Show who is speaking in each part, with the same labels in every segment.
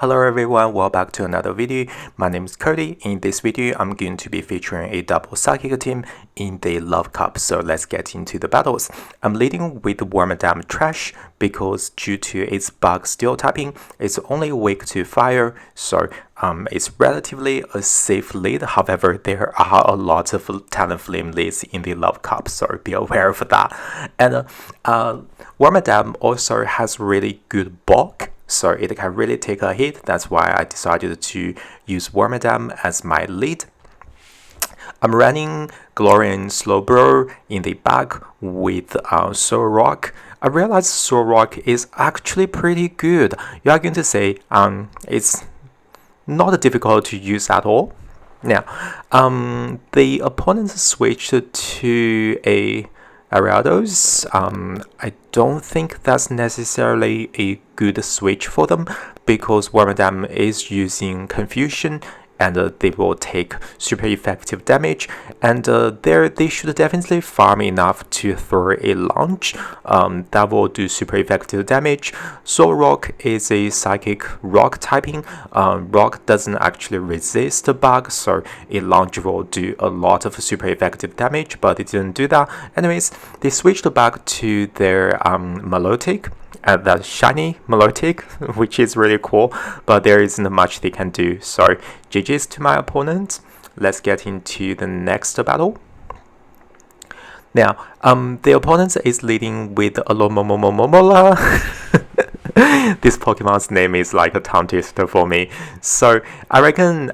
Speaker 1: Hello everyone, welcome back to another video. My name is Cody. In this video, I'm going to be featuring a double psychic team in the Love Cup. So let's get into the battles. I'm leading with Wormadam Trash because due to its bug steel typing, it's only weak to fire. So it's relatively a safe lead. However, there are a lot of Talonflame leads in the Love Cup, so be aware of that. And Wormadam also has really good bulk. So it can really take a hit. That's why I decided to use Wormadam as my lead. I'm running Glorian Slowbro in the back with Solrock. I realized Solrock is actually pretty good. You are going to say it's not difficult to use at all. Now, the opponent switched to a Ariados. I don't think that's necessarily a good switch for them because Wormadam is using Confusion and they will take super effective damage, and they should definitely farm enough to throw a launch that will do super effective damage. Solrock is a psychic rock typing. Rock doesn't actually resist the bug, so a launch will do a lot of super effective damage, but it didn't do that. Anyways, they switched back to their Melodic. That shiny Melodic, which is really cool, but there isn't much they can do. So GG's to my opponent. Let's get into the next battle. Now, the opponent is leading with Alomomomomomola. This Pokemon's name is like a tongue twister for me. So I reckon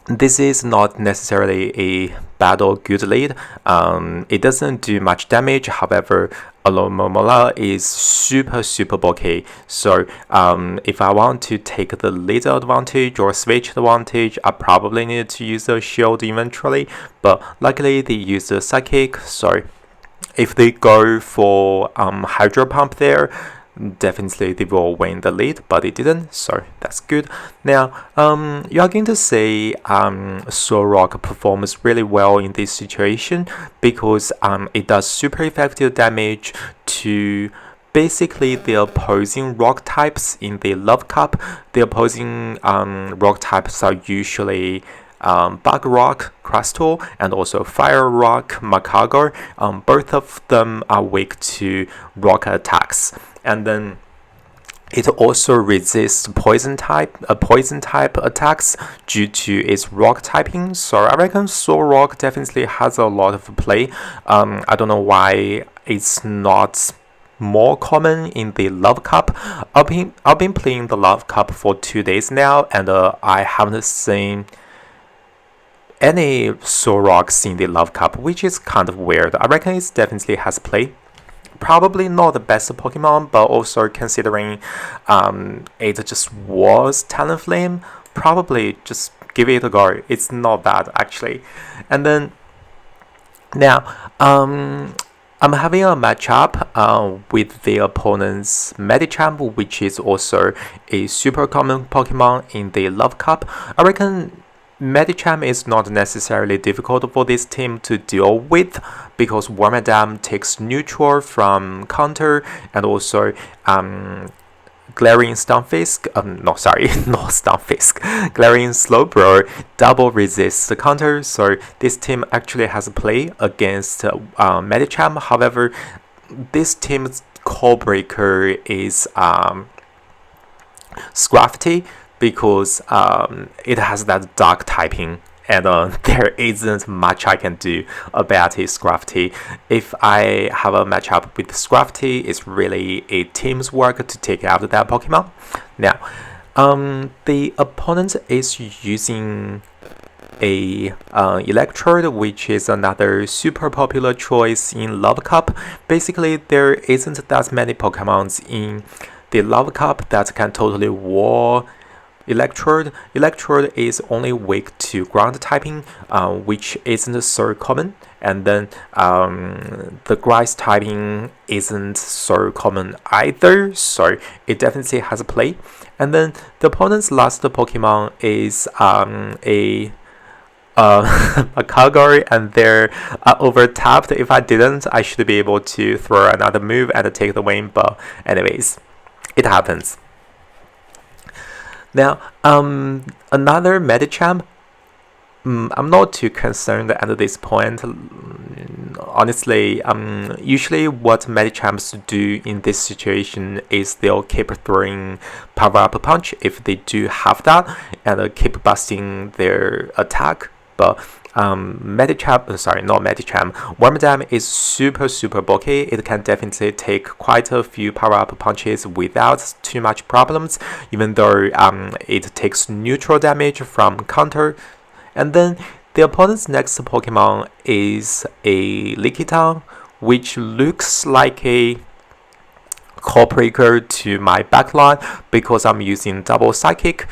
Speaker 1: this is not necessarily a battle good lead. It doesn't do much damage. However, Alomomola is super bulky. So if I want to take the lead advantage or switch advantage, I probably need to use the shield eventually. But luckily they use the psychic. So if they go for Hydro Pump there, definitely they will win the lead, but it didn't, so that's good. Now, you are going to say Solrock performs really well in this situation because it does super effective damage to basically the opposing rock types in the Love Cup. The opposing rock types are usually Bug Rock, Crystal, and also Fire Rock, Macago. Both of them are weak to rock attacks. And then it also resists poison type attacks due to its rock typing. So I reckon Solrock definitely has a lot of play. I don't know why it's not more common in the Love Cup. I've been playing the Love Cup for 2 days now, and I haven't seen any Solrocks in the Love Cup, which is kind of weird. I reckon it definitely has play. Probably not the best Pokemon, but also considering it just was Talonflame, probably just give it a go. It's not bad actually. And then now I'm having a matchup with the opponent's Medicham, which is also a super common Pokemon in the Love Cup. I reckon Medicham is not necessarily difficult for this team to deal with because Wormadam takes neutral from counter, and also Glaring Stunfisk, not Stunfisk, Glaring Slowbro double resists the counter, so this team actually has a play against Medicham. However, this team's call breaker is Scrafty, because it has that dark typing, and there isn't much I can do about his Scrafty. If I have a matchup with Scrafty, it's really a team's work to take out that Pokemon. Now, the opponent is using a Electrode, which is another super popular choice in Love Cup. Basically, there isn't that many Pokemons in the Love Cup that can totally wall Electrode. Electrode is only weak to ground typing, which isn't so common, and then the grass typing isn't so common either, so it definitely has a play. And then the opponent's last Pokemon is a Macago, and they're over tapped. If I didn't, I should be able to throw another move and take the win, but anyways, it happens. Now, another Medicham. I'm not too concerned at this point. Honestly, usually what Medichams do in this situation is they'll keep throwing power-up punch if they do have that, and keep busting their attack. But Medicham, sorry, not Medicham, Wormadam is super bulky. It can definitely take quite a few power-up punches without too much problems, even though it takes neutral damage from counter. And then the opponent's next Pokemon is a Lickitung, which looks like a core breaker to my backline because I'm using double psychic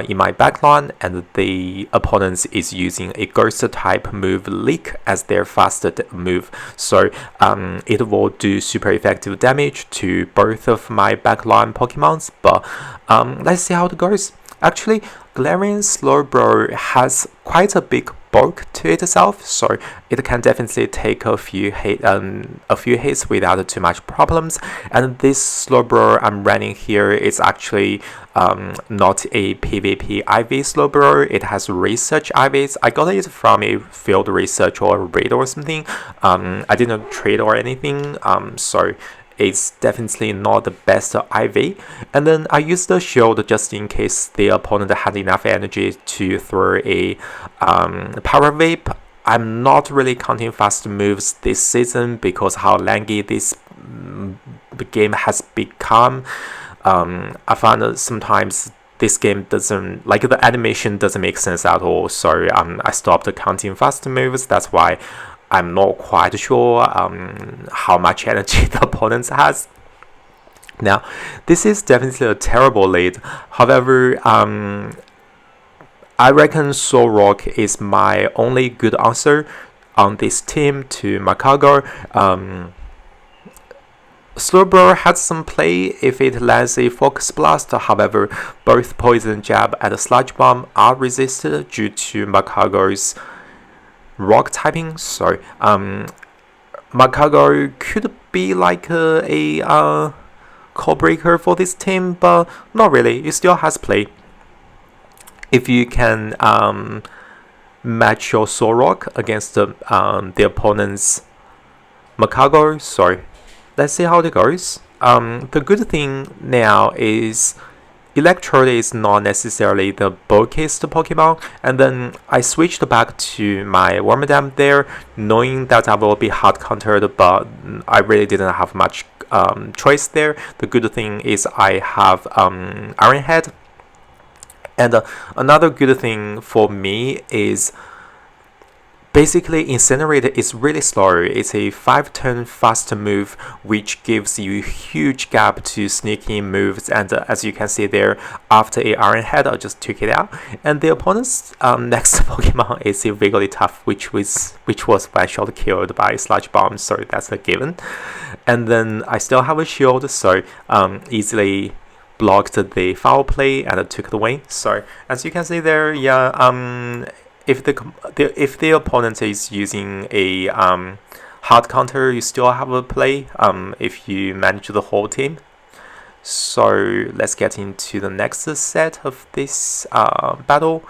Speaker 1: in my backline, and the opponent is using a ghost type move Leak as their fastest move. So it will do super effective damage to both of my backline Pokemons. But let's see how it goes. Actually, Galarian Slowbro has quite a big bulk to itself, so it can definitely take a few hits without too much problems. And this Slowbro I'm running here is actually not a PvP IV Slowbro. It has research IVs. I got it from a field research or raid or something. I didn't trade or anything. So it's definitely not the best IV. And then I used the shield just in case the opponent had enough energy to throw a power vape. I'm not really counting fast moves this season because how laggy this game has become. I found that sometimes this game doesn't, like, the animation doesn't make sense at all. So I stopped counting fast moves. That's why I'm not quite sure how much energy the opponent has. Now, this is definitely a terrible lead. However, I reckon Solrock is my only good answer on this team to Makago. Slowbro has some play if it lands a Focus Blast. However, both Poison Jab and Sludge Bomb are resisted due to Makago's rock typing. So Makago could be like a core breaker for this team, but not really. It still has play if you can match your Solrock against the opponent's Makago. So let's see how it goes. The good thing now is Electrode is not necessarily the bulkiest Pokemon, and then I switched back to my Wormadam there, knowing that I will be hard countered, but I really didn't have much choice there. The good thing is I have Iron Head, and another good thing for me is basically Incinerate is really slow. It's a 5-turn fast move which gives you huge gap to sneak in moves, and as you can see there, after a Iron Head I just took it out. And the opponent's next Pokemon is a Wigglytuff, which was one-shot killed by Sludge Bomb, so that's a given. And then I still have a shield, so easily blocked the foul play and took the win. So as you can see there, yeah, if the opponent is using a hard counter, you still have a play if you manage the whole team. So let's get into the next set of this battle.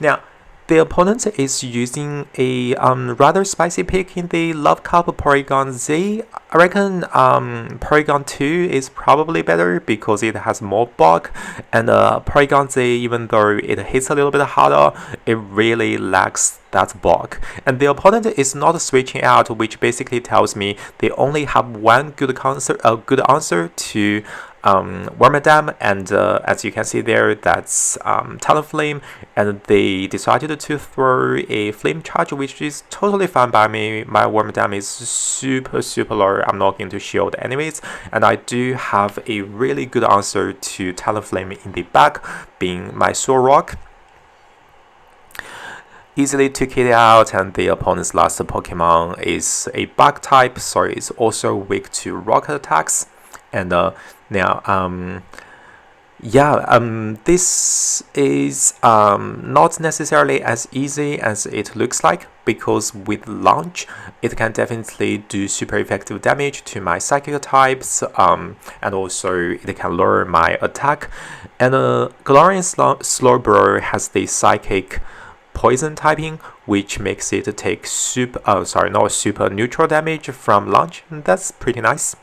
Speaker 1: Now, the opponent is using a rather spicy pick in the Love Cup, Porygon Z. I reckon Porygon 2 is probably better because it has more bulk, and Porygon Z, even though it hits a little bit harder, it really lacks that bulk. And the opponent is not switching out, which basically tells me they only have one good answer to Wormadam, and as you can see there, that's Talonflame, and they decided to throw a Flame Charge, which is totally fine by me. My Wormadam is super low. I'm not going to shield anyways, and I do have a really good answer to Talonflame in the back, being my Solrock. Easily took it out, and the opponent's last Pokemon is a Bug type, so it's also weak to rock attacks. And now, this is not necessarily as easy as it looks like, because with launch, it can definitely do super effective damage to my psychic types, and also it can lower my attack. And Galarian Slowbro has the psychic poison typing, which makes it take super neutral damage from launch. That's pretty nice.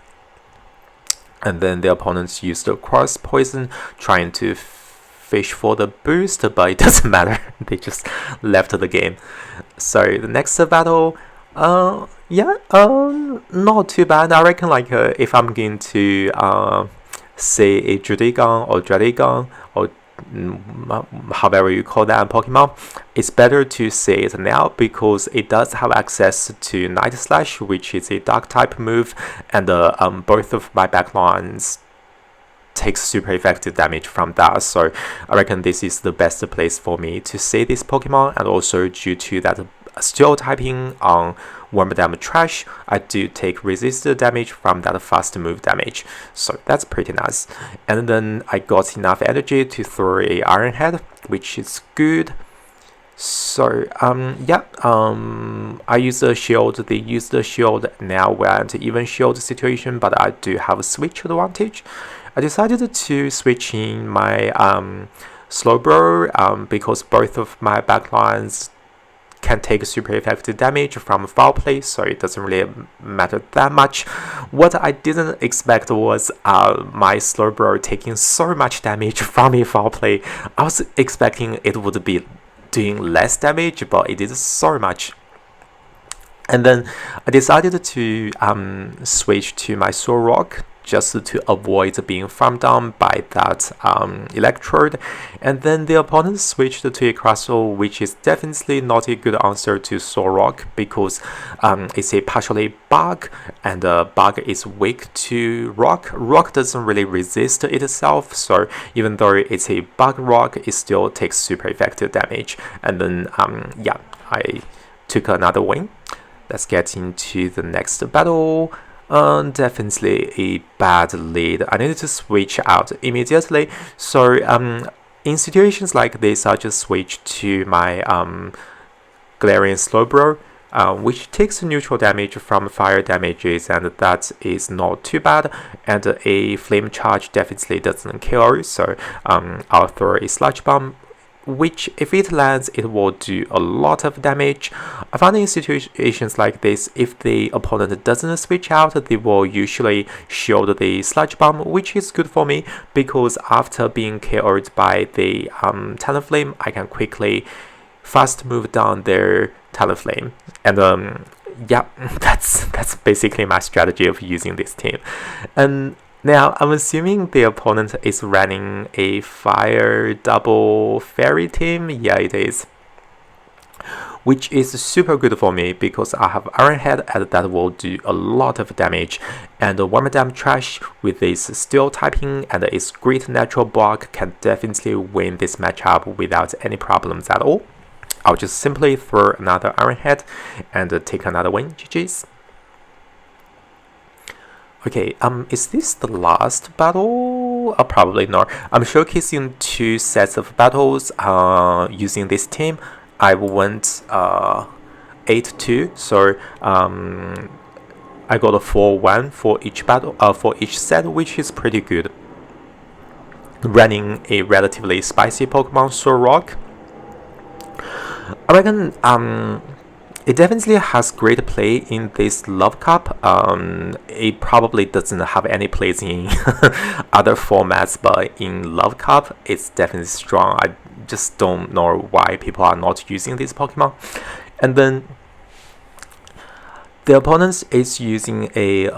Speaker 1: And then the opponents use the cross poison, trying to fish for the boost, but it doesn't matter. They just left the game. So the next battle, not too bad. I reckon like if I'm going to say a Druddigon or Druddigon or however you call that in Pokemon, it's better to say it now because it does have access to Night Slash, which is a dark type move, and both of my backlines takes super effective damage from that. So I reckon this is the best place for me to say this Pokemon, and also due to that steel typing on Wormadam Trash, I do take resisted damage from that fast move damage, so that's pretty nice. And then I got enough energy to throw a Iron Head, which is good. So I use the shield, they use the shield, now we're at even shield situation, but I do have a switch advantage. I decided to switch in my Slowbro because both of my backlines can take super effective damage from foul play, so it doesn't really matter that much. What I didn't expect was my Slowbro taking so much damage from a foul play. I was expecting it would be doing less damage, but it did so much. And then I decided to switch to my Solrock just to avoid being farmed down by that electrode. And then the opponent switched to a Crustle, which is definitely not a good answer to Solrock because it's a partially bug, and bug is weak to rock. Rock doesn't really resist itself, so even though it's a bug rock, it still takes super effective damage. And then I took another win. Let's get into the next battle. Definitely a bad lead. I needed to switch out immediately. So in situations like this, I just switch to my Galarian Slowbro, which takes neutral damage from fire damages, and that is not too bad. And a flame charge definitely doesn't kill, so I'll throw a Sludge Bomb, which if it lands, it will do a lot of damage. I found in situations like this, if the opponent doesn't switch out, they will usually shield the Sludge Bomb, which is good for me because after being killed by the Talonflame, I can quickly fast move down their Talonflame. And that's basically my strategy of using this team. And now, I'm assuming the opponent is running a Fire Double Fairy team. Yeah, it is. Which is super good for me because I have Iron Head and that will do a lot of damage. And Wormadam Trash with its steel typing and its great natural block can definitely win this matchup without any problems at all. I'll just simply throw another Iron Head and take another win. GG's. Okay, is this the last battle? Probably not. I'm showcasing 2 sets of battles using this team. I went 8-2, so I got a 4-1 for each battle, for each set, which is pretty good. Running a relatively spicy Pokemon, Solrock. I reckon it definitely has great play in this Love Cup. It probably doesn't have any place in other formats, but in Love Cup, it's definitely strong. I just don't know why people are not using this Pokemon. And then the opponent is using a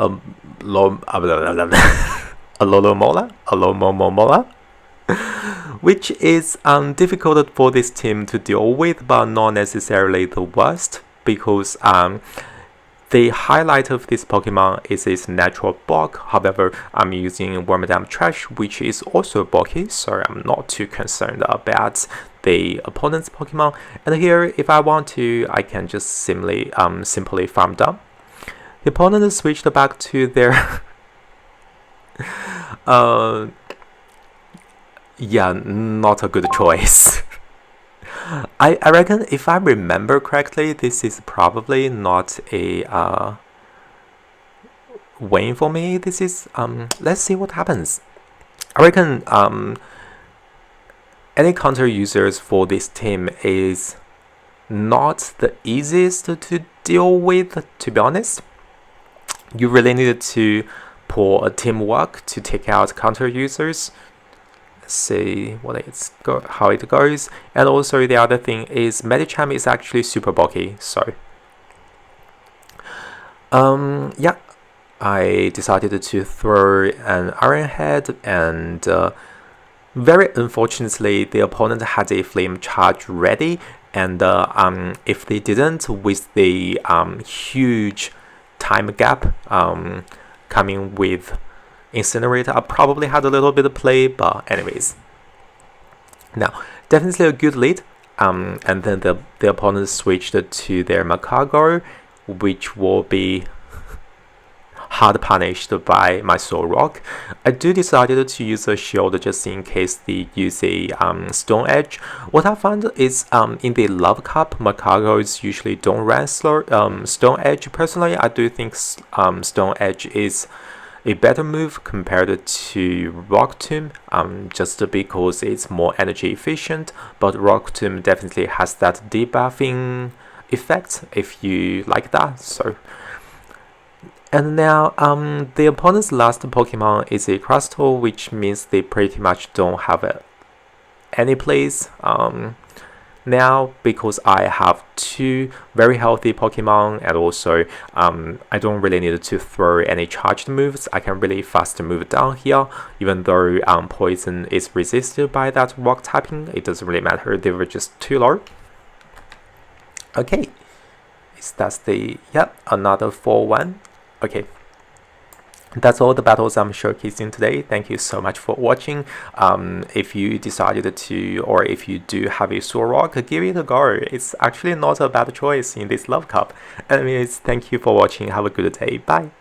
Speaker 1: Alomomola, which is difficult for this team to deal with, but not necessarily the worst, because the highlight of this Pokemon is its natural bulk. However, I'm using Wormadam Trash, which is also bulky, so I'm not too concerned about the opponent's Pokemon. And here, if I want to, I can just simply farm down. The opponent switched back to their yeah, not a good choice. I reckon if I remember correctly, this is probably not a win for me. This is let's see what happens. I reckon any counter users for this team is not the easiest to deal with, to be honest. You really need to pull a teamwork to take out counter users. Let's see how it goes. And also the other thing is Medicham is actually super bulky, so yeah, I decided to throw an Iron Head, and very unfortunately the opponent had a flame charge ready, and if they didn't, with the huge time gap coming with Incinerator, I probably had a little bit of play, but anyways. Now, definitely a good lead, and then the opponent switched to their PokemonGo, which will be hard punished by my Solrock. I do decided to use a shield just in case they use a Stone Edge. What I found is in the Love Cup, PokemonGos usually don't run Stone Edge. Personally, I do think Stone Edge is a better move compared to Rock Tomb, just because it's more energy efficient, but Rock Tomb definitely has that debuffing effect if you like that. So, and now the opponent's last Pokemon is a Crystal, which means they pretty much don't have any plays now, because I have two very healthy Pokemon, and also I don't really need to throw any charged moves. I can really fast move down here, even though Poison is resisted by that rock typing. It doesn't really matter, they were just too low. Okay, that's the, yep, another 4-1. Okay, that's all the battles I'm showcasing today. Thank you so much for watching. If you decided to, or if you do have a Solrock, give it a go. It's actually not a bad choice in this Love Cup. Anyways, thank you for watching. Have a good day. Bye.